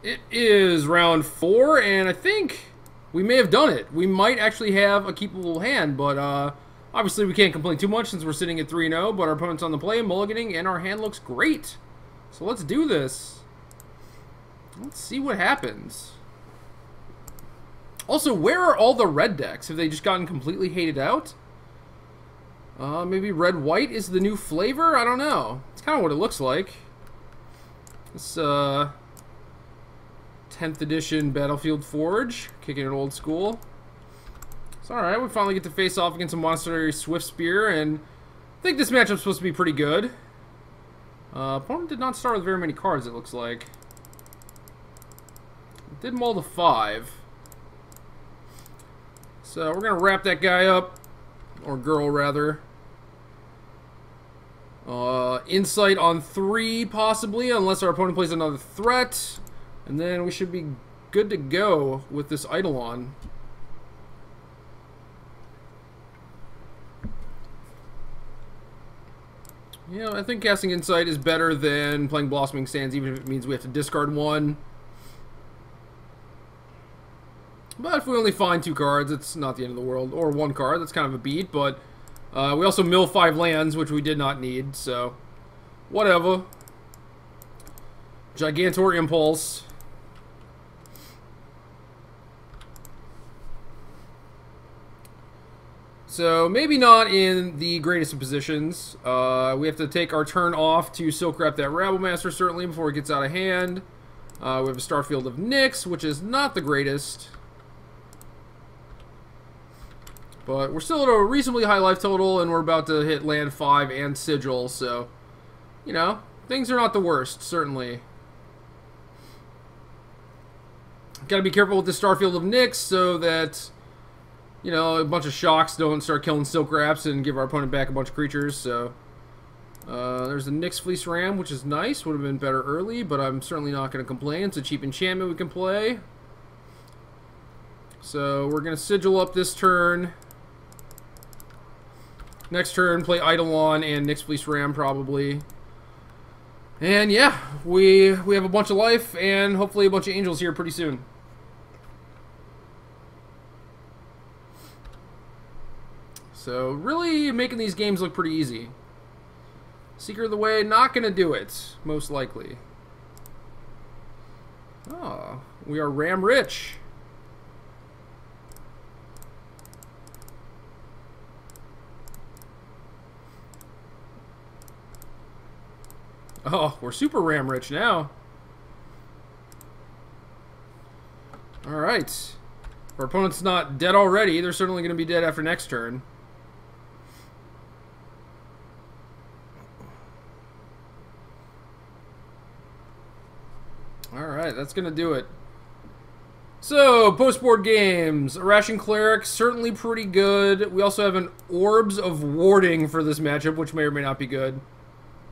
It is round 4, and I think we may have done it. We might actually have a keepable hand, but obviously we can't complain too much since we're sitting at 3-0, but our opponent's on the play, mulliganing, and our hand looks great. So let's do this. Let's see what happens. Also, where are all the red decks? Have they just gotten completely hated out? Maybe red-white is the new flavor? I don't know. It's kind of what it looks like. This, 10th edition Battlefield Forge, kicking it old school. It's alright, we finally get to face off against a Monastery Swift Spear, and I think this matchup's supposed to be pretty good. Opponent did not start with very many cards, it looks like. Did mull to 5. So we're going to wrap that guy up, or girl rather. Insight on 3 possibly, unless our opponent plays another threat. And then we should be good to go with this Eidolon. Yeah, I think casting Insight is better than playing Blossoming Sands, even if it means we have to discard 1. But if we only find 2 cards, it's not the end of the world. Or 1 card, that's kind of a beat, but we also mill 5 lands, which we did not need, so whatever. Gigantor Impulse. So, maybe not in the greatest of positions. We have to take our turn off to Silk Wrap that Rabblemaster, certainly, before it gets out of hand. We have a Starfield of Nyx, which is not the greatest. But we're still at a reasonably high life total, and we're about to hit land 5 and Sigil, so, you know, things are not the worst, certainly. Gotta be careful with the Starfield of Nyx so that, you know, a bunch of shocks don't start killing Silk Wraps and give our opponent back a bunch of creatures, so. There's the Nyx Fleece Ram, which is nice. Would have been better early, but I'm certainly not going to complain. It's a cheap enchantment we can play. So we're going to Sigil up this turn. Next turn, play Eidolon and Nyx Fleece Ram, probably. And yeah, we have a bunch of life and hopefully a bunch of angels here pretty soon. So really making these games look pretty easy. Seeker of the Way, not going to do it, most likely. Oh, we are Ram rich. Oh, we're super Ram rich now. Alright. If our opponent's not dead already, they're certainly going to be dead after next turn. Alright, that's going to do it. So, post-board games. Irrational Cleric, certainly pretty good. We also have an Orbs of Warding for this matchup, which may or may not be good.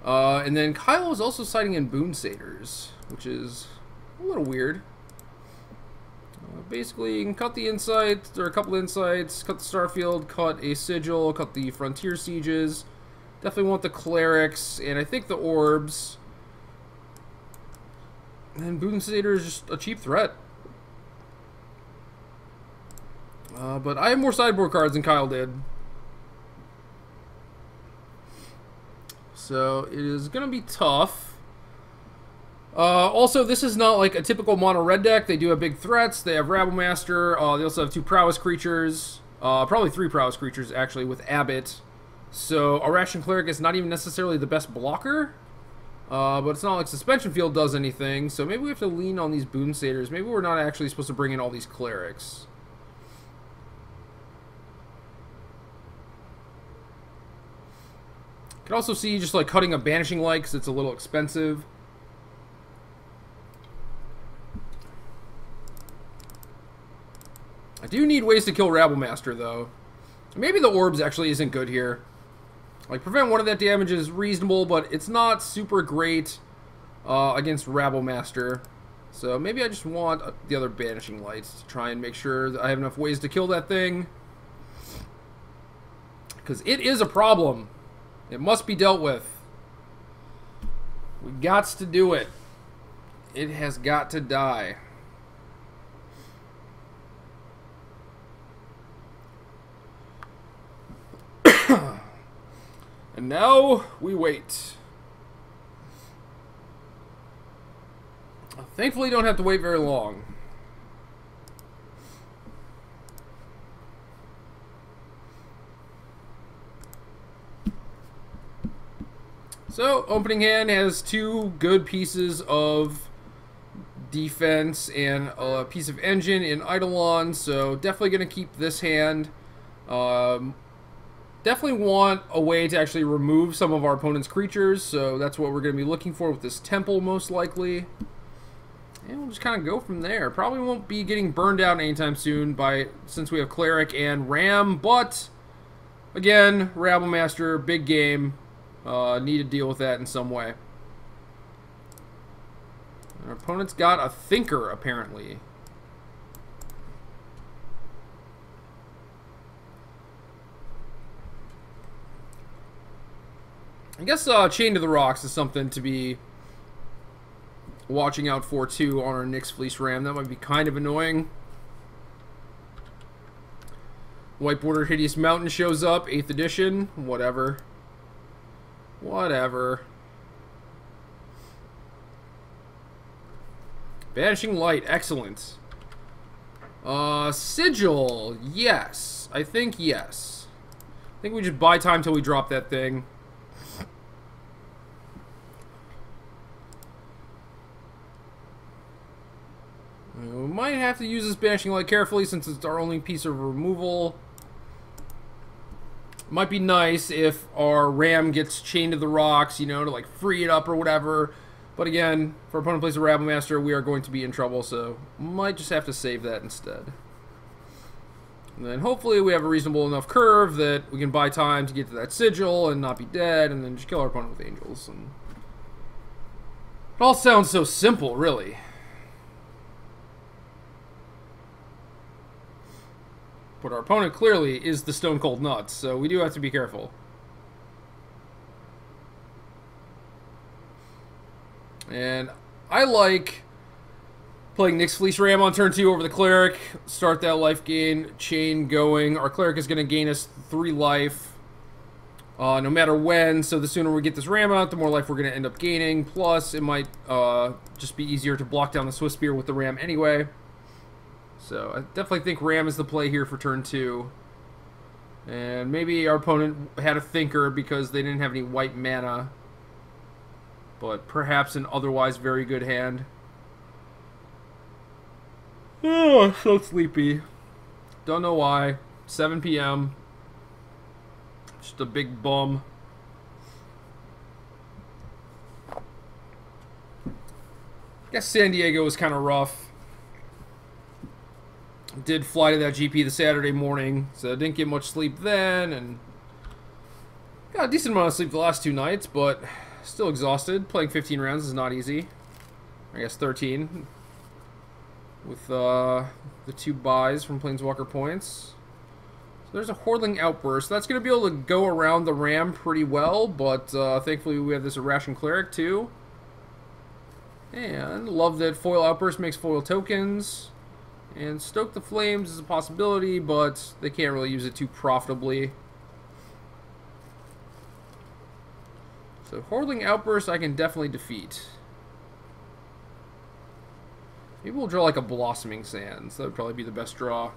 And then Kyle is also siding in Boon Satyrs, which is a little weird. Basically, you can cut the Insights, or a couple Insights, cut the Starfield, cut a Sigil, cut the Frontier Sieges. Definitely want the Clerics, and I think the Orbs. And Boon Satyr is just a cheap threat. But I have more sideboard cards than Kyle did. So it is going to be tough. Also, this is not like a typical mono red deck. They do have big threats. They have Rabblemaster. They also have 2 prowess creatures. Probably 3 prowess creatures, actually, with Abbot. So Irrational Cleric is not even necessarily the best blocker. But it's not like Suspension Field does anything. So maybe we have to lean on these Boon Satyrs. Maybe we're not actually supposed to bring in all these Clerics. Could also see just like cutting a Banishing Light because it's a little expensive. I do need ways to kill Rabblemaster though. Maybe the Orbs actually isn't good here. Like prevent 1 of that damage is reasonable, but it's not super great against Rabblemaster. So maybe I just want the other Banishing Lights to try and make sure that I have enough ways to kill that thing. Because it is a problem. It must be dealt with. We gots to do it. It has got to die. And now we wait. Thankfully, don't have to wait very long. So, opening hand has two good pieces of defense and a piece of engine in Eidolon, so definitely going to keep this hand. Definitely want a way to actually remove some of our opponent's creatures, so that's what we're going to be looking for with this temple, most likely. And we'll just kind of go from there. Probably won't be getting burned out anytime soon since we have Cleric and Ram, but again, Rabble Master, big game. Need to deal with that in some way. Our opponent's got a Thinker, apparently. I guess Chain to the Rocks is something to be watching out for, too, on our Nyx Fleece Ram. That might be kind of annoying. White Border Hideous Mountain shows up, 8th edition. Whatever. Whatever. Banishing Light, excellent. Sigil, yes. I think yes. I think we just buy time till we drop that thing. We might have to use this Banishing Light carefully since it's our only piece of removal. Might be nice if our Ram gets chained to the rocks, you know, to like free it up or whatever. But again, if our opponent plays a Rabble Master, we are going to be in trouble, so might just have to save that instead. And then hopefully we have a reasonable enough curve that we can buy time to get to that Sigil and not be dead, and then just kill our opponent with Angels. And it all sounds so simple, really. But our opponent clearly is the Stone Cold Nuts, so we do have to be careful. And I like playing Nyx Fleece Ram on turn 2 over the Cleric. Start that life gain chain going. Our Cleric is going to gain us 3 life no matter when, so the sooner we get this Ram out, the more life we're going to end up gaining. Plus, it might just be easier to block down the Swift Spear with the Ram anyway. So I definitely think Ram is the play here for turn 2. And maybe our opponent had a Thinker because they didn't have any white mana. But perhaps an otherwise very good hand. Oh, so sleepy. Don't know why. 7 p.m. Just a big bum. Guess San Diego was kind of rough. Did fly to that GP the Saturday morning, so I didn't get much sleep then, and got a decent amount of sleep the last 2 nights, but still exhausted. Playing 15 rounds is not easy. I guess 13 with the 2 buys from Planeswalker points. So there's a Hordling Outburst. That's going to be able to go around the Ram pretty well, but thankfully we have this Irrational Cleric too. And love that Foil Outburst makes foil tokens. And Stoke the Flames is a possibility, but they can't really use it too profitably. So Hordling Outburst I can definitely defeat. Maybe we'll draw like a Blossoming Sands. That would probably be the best draw.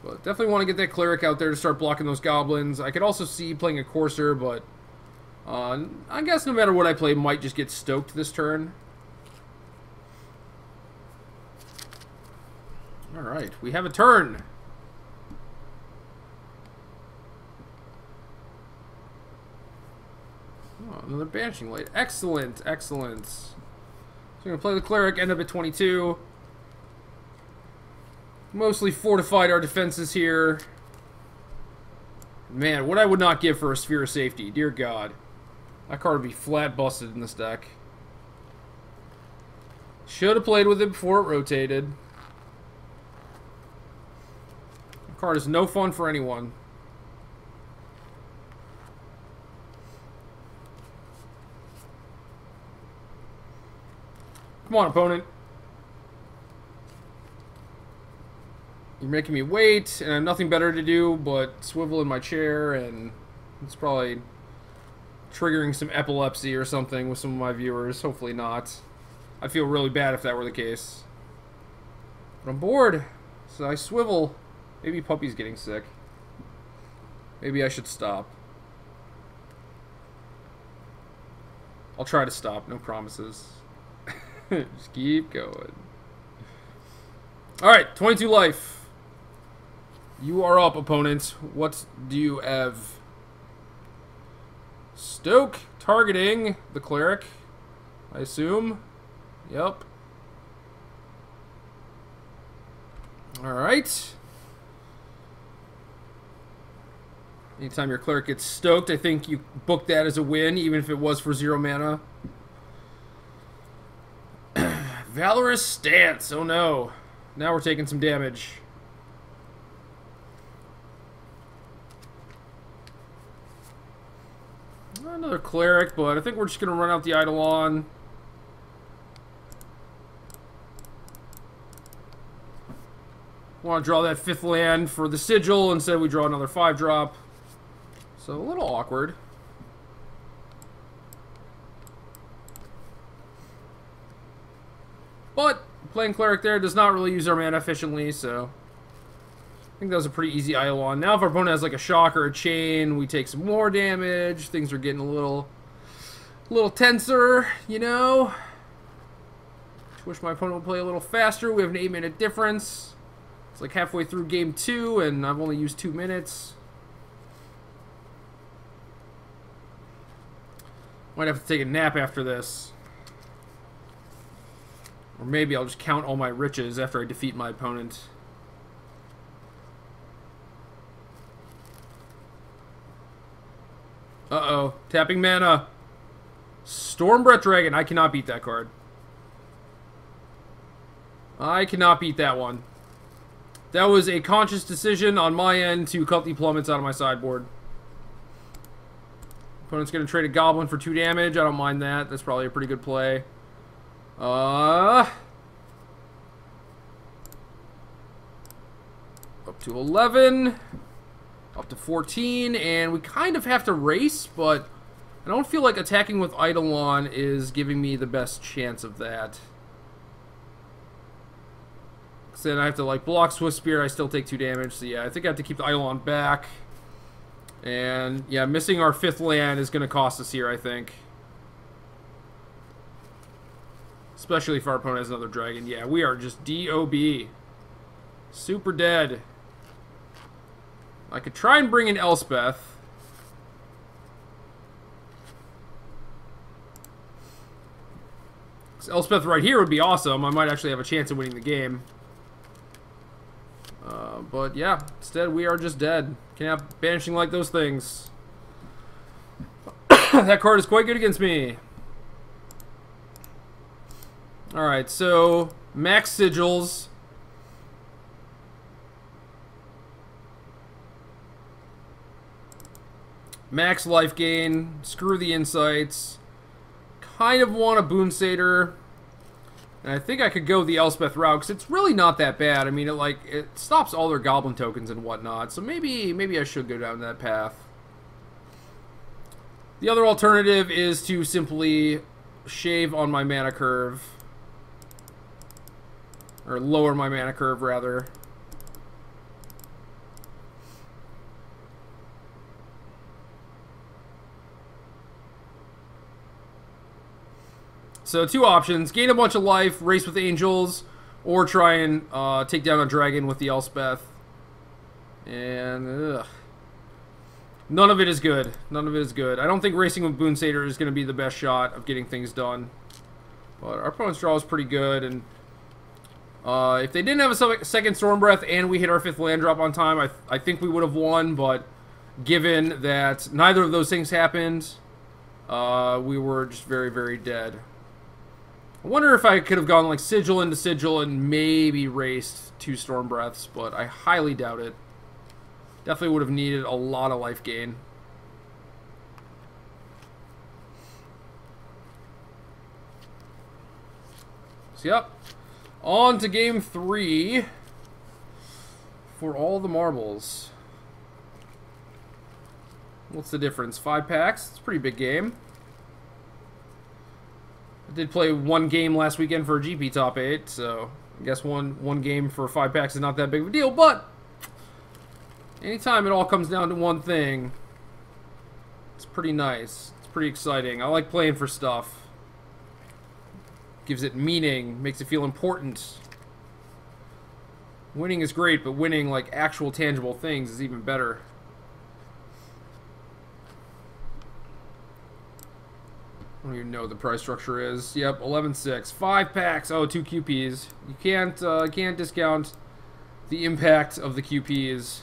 But definitely want to get that Cleric out there to start blocking those Goblins. I could also see playing a Courser, but I guess no matter what I play, might just get stoked this turn. Alright, we have a turn. Oh, another Banishing Light. Excellent, excellent. So we're going to play the Cleric, end up at 22. Mostly fortified our defenses here. Man, what I would not give for a Sphere of Safety. Dear God. That card would be flat busted in this deck. Should have played with it before it rotated. The card is no fun for anyone. Come on, opponent. You're making me wait, and I have nothing better to do but swivel in my chair, and it's probably triggering some epilepsy or something with some of my viewers. Hopefully not. I'd feel really bad if that were the case. But I'm bored, so I swivel. Maybe Puppy's getting sick. Maybe I should stop. I'll try to stop, no promises. Just keep going. Alright, 22 life. You are up, opponent. What do you have? Stoke, targeting the cleric, I assume. Yep. Alright. Anytime your cleric gets stoked, I think you book that as a win, even if it was for 0 mana. Valorous Stance. Oh no. Now we're taking some damage. Another cleric, but I think we're just going to run out the Eidolon. Want to draw that 5th land for the Sigil. Instead, we draw another 5-drop. So, a little awkward. But, playing cleric there does not really use our mana efficiently, so I think that was a pretty easy Eidolon. Now if our opponent has like a shock or a chain, we take some more damage. Things are getting a little tenser, you know. Wish my opponent would play a little faster. We have an 8-minute difference. It's like halfway through game 2, and I've only used 2 minutes. Might have to take a nap after this. Or maybe I'll just count all my riches after I defeat my opponent. Uh-oh. Tapping mana. Stormbreath Dragon. I cannot beat that card. I cannot beat that one. That was a conscious decision on my end to cut the plummets out of my sideboard. Opponent's going to trade a Goblin for 2 damage. I don't mind that. That's probably a pretty good play. Up to 11. Up to 14. And we kind of have to race, but I don't feel like attacking with Eidolon is giving me the best chance of that. So then I have to like block Swift Spear. I still take 2 damage. So yeah, I think I have to keep the Eidolon back. And yeah, missing our 5th land is going to cost us here, I think. Especially if our opponent has another dragon. Yeah, we are just DOB. Super dead. I could try and bring in Elspeth. Elspeth right here would be awesome. I might actually have a chance of winning the game. But yeah, instead we are just dead. Can't have banishing like those things. That card is quite good against me. Alright, so max sigils. Max life gain. Screw the insights. Kind of want a Boon Satyr. And I think I could go the Elspeth route, because it's really not that bad. I mean, it stops all their Goblin tokens and whatnot. So maybe I should go down that path. The other alternative is to simply shave on my mana curve. Or lower my mana curve, rather. So 2 options. Gain a bunch of life, race with angels, or try and take down a dragon with the Elspeth. And, ugh. None of it is good. None of it is good. I don't think racing with Boon Satyr is going to be the best shot of getting things done. But our opponent's draw is pretty good, and if they didn't have a second Stormbreath and we hit our 5th land drop on time, I think we would have won, but given that neither of those things happened, we were just very, very dead. I wonder if I could have gone like Sigil into Sigil and maybe raced 2 Stormbreaths, but I highly doubt it. Definitely would have needed a lot of life gain. So, yep. On to game 3 for all the marbles. What's the difference? 5 packs? It's a pretty big game. I did play 1 game last weekend for a GP top 8, so I guess one game for 5 packs is not that big of a deal, but anytime it all comes down to one thing, it's pretty nice. It's pretty exciting. I like playing for stuff. Gives it meaning, makes it feel important. Winning is great, but winning like actual tangible things is even better. I don't even know what the price structure is. Yep, 11.6. 5 packs. Oh, 2 QPs. You can't discount the impact of the QPs.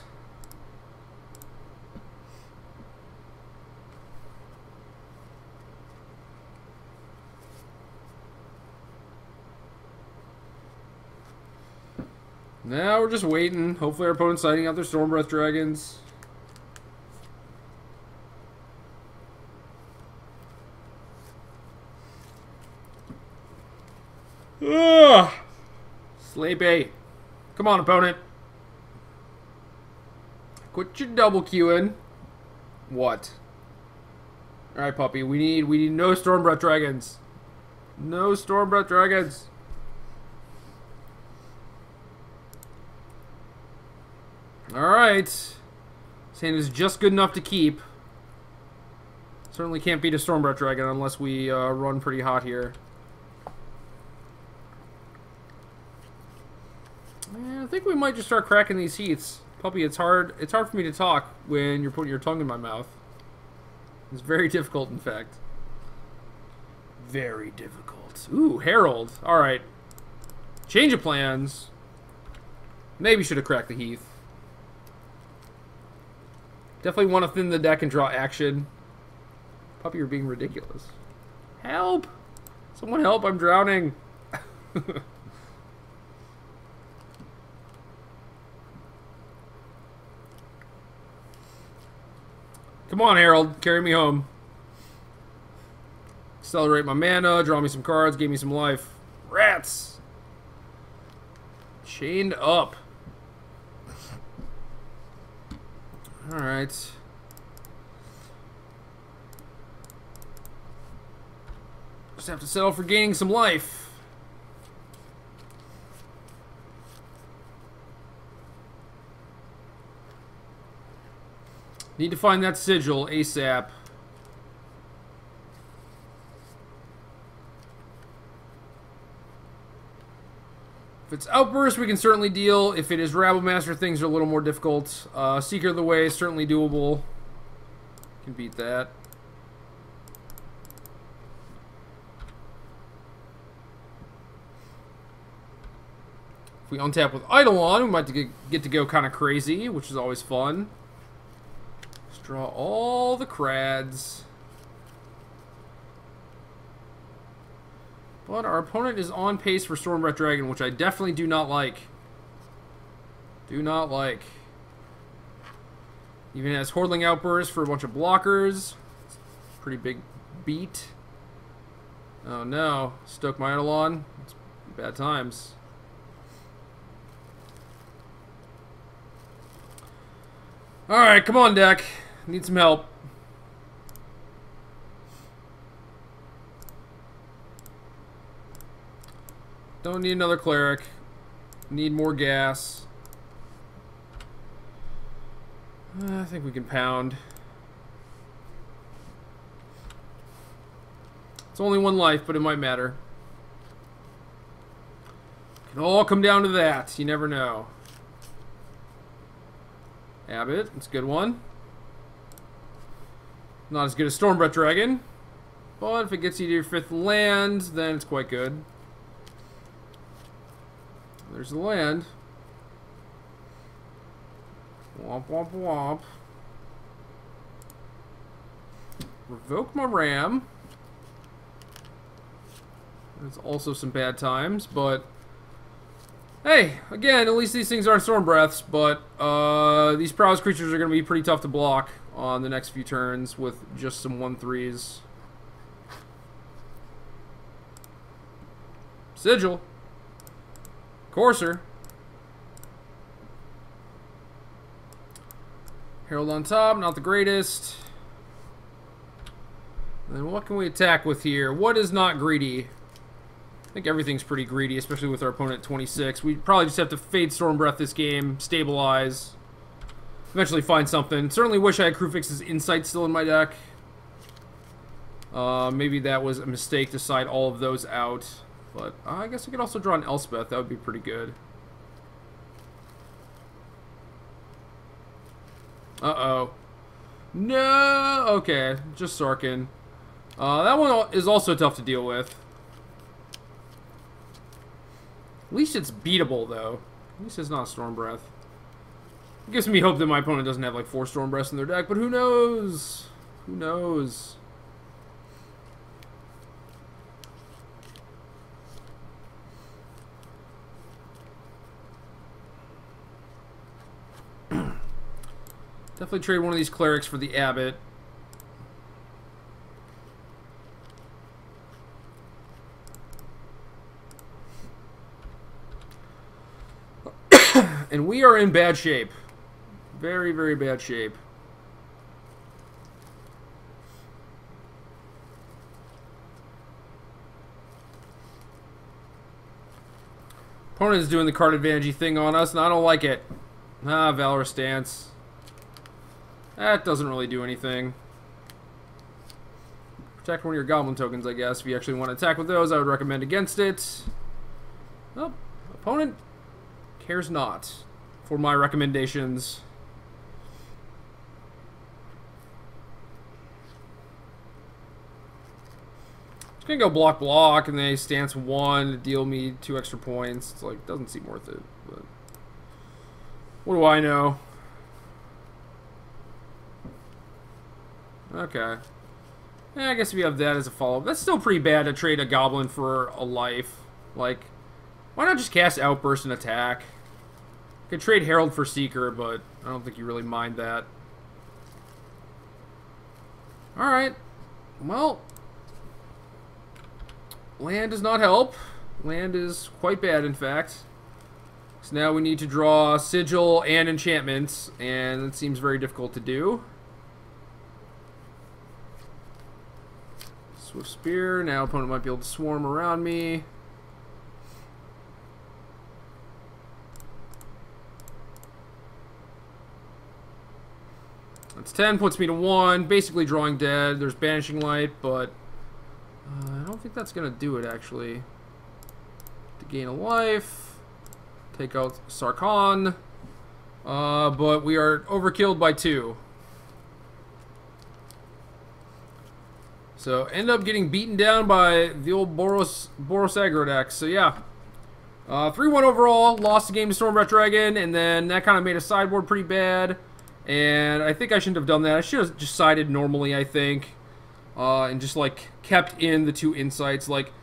Now we're just waiting. Hopefully our opponent's sighting out their Stormbreath Dragons. Ugh. Sleepy. Come on, opponent. Quit your double queuing. What? Alright, puppy. We need no Stormbreath Dragons. No Stormbreath Dragons. Alright. This hand is just good enough to keep. Certainly can't beat a Stormbreath Dragon unless we run pretty hot here. I think we might just start cracking these heaths. Puppy, it's hard for me to talk when you're putting your tongue in my mouth. It's very difficult, in fact. Very difficult. Ooh, Herald. Alright. Change of plans. Maybe should have cracked the heath. Definitely want to thin the deck and draw action. Puppy, you're being ridiculous. Help! Someone help, I'm drowning. Come on, Herald. Carry me home. Accelerate my mana, draw me some cards, give me some life. Rats! Chained up. Alright. Just have to settle for gaining some life. Need to find that sigil ASAP. If it's Outburst, we can certainly deal. If it is Rabblemaster, things are a little more difficult. Seeker of the Way is certainly doable. Can beat that. If we untap with Eidolon, we might get to go kind of crazy, which is always fun. Let's draw all the crads. But our opponent is on pace for Stormbreath Dragon, which I definitely do not like. Do not like. Even has Hordling Outburst for a bunch of blockers. Pretty big beat. Oh no. Stoke my Eidolon. It's bad times. Alright, come on, deck. Need some help. Don't need another cleric. Need more gas. I think we can pound. It's only one life, but it might matter. It can all come down to that. You never know. Abbott, that's a good one. Not as good as Stormbreath Dragon. But if it gets you to your 5th land, then it's quite good. There's the land. Womp womp womp. Revoke my Ram. There's also some bad times, but hey, again, at least these things aren't Stormbreaths, but these prowess creatures are going to be pretty tough to block on the next few turns with just some 1/3s. Sigil. Courser. Herald on top, not the greatest. Then what can we attack with here? What is not greedy? I think everything's pretty greedy, especially with our opponent at 26. We probably just have to fade Storm Breath this game, stabilize, eventually find something. Certainly wish I had Crewfix's Insight still in my deck. Maybe that was a mistake to side all of those out. But I guess we could also draw an Elspeth. That would be pretty good. Uh-oh. No! Okay, just Sarkin. That one is also tough to deal with. At least it's beatable, though. At least it's not Storm Breath. It gives me hope that my opponent doesn't have, like, 4 Storm Breaths in their deck, but who knows? Who knows? Definitely trade one of these clerics for the abbot. And we are in bad shape. Very, very bad shape. Opponent is doing the card advantage thing on us, and I don't like it. Ah, Valorous Stance. That doesn't really do anything. Protect one of your goblin tokens, I guess. If you actually want to attack with those, I would recommend against it. Well, opponent cares not for my recommendations. Just gonna go block block, and they stance 1 to deal me 2 extra points. It's like, doesn't seem worth it, but what do I know? Okay. Yeah, I guess if you have that as a follow-up, that's still pretty bad to trade a goblin for a life. Like, why not just cast Outburst and attack? You could trade Herald for Seeker, but I don't think you really mind that. Alright. Well, land does not help. Land is quite bad, in fact. So now we need to draw Sigil and enchantments, and it seems very difficult to do. Swift Spear. Now opponent might be able to swarm around me. That's 10, puts me to 1. Basically drawing dead. There's Banishing Light, but I don't think that's going to do it, actually. To gain a life. Take out Sarkhan. But we are overkilled by 2. So, end up getting beaten down by the old Boros aggro deck. So, yeah. 3-1 overall. Lost the game to Stormbreath Dragon. And then that kind of made a sideboard pretty bad. And I think I shouldn't have done that. I should have just sided normally, I think. And just, like, kept in the 2 insights. Like,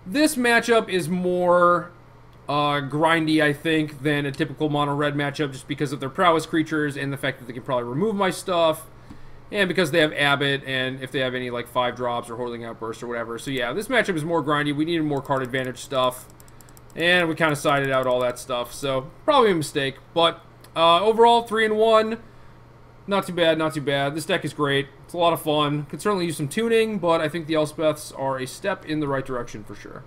this matchup is more grindy, I think, than a typical mono-red matchup. Just because of their prowess creatures and the fact that they can probably remove my stuff. And because they have Abbott, and if they have any, like, 5 drops or Hoarding Outburst or whatever. So, yeah, this matchup is more grindy. We needed more card advantage stuff. And we kind of sided out all that stuff. So, probably a mistake. But, overall, 3-1. Not too bad, not too bad. This deck is great. It's a lot of fun. Could certainly use some tuning, but I think the Elspeths are a step in the right direction for sure.